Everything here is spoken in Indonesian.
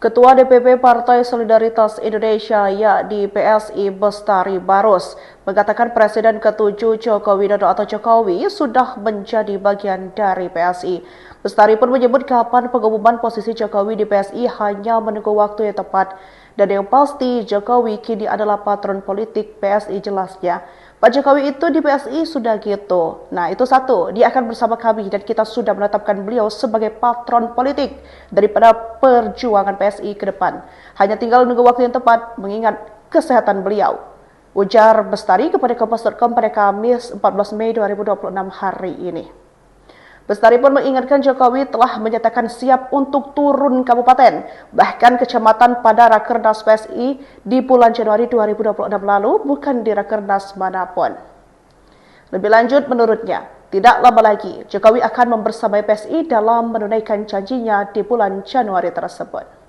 Ketua DPP Partai Solidaritas Indonesia yakni PSI Bestari Barus mengatakan Presiden ke-7 Joko Widodo atau Jokowi sudah menjadi bagian dari PSI. Bestari pun menyebut kapan pengumuman posisi Jokowi di PSI hanya menunggu waktu yang tepat. Dan yang pasti Jokowi kini adalah patron politik PSI jelasnya. Pak Jokowi itu di PSI sudah gitu. Nah itu satu, dia akan bersama kami dan kita sudah menetapkan beliau sebagai patron politik daripada perjuangan PSI ke depan. Hanya tinggal menunggu waktu yang tepat mengingat kesehatan beliau. Ujar Bestari kepada Kompas.com pada Kamis 14 Mei 2026 hari ini. Bestari pun mengingatkan Jokowi telah menyatakan siap untuk turun kabupaten, bahkan kecamatan pada Rakernas PSI di bulan Januari 2026 lalu, bukan di Rakernas manapun. Lebih lanjut menurutnya, tidak lama lagi Jokowi akan membersamai PSI dalam menunaikan janjinya di bulan Januari tersebut.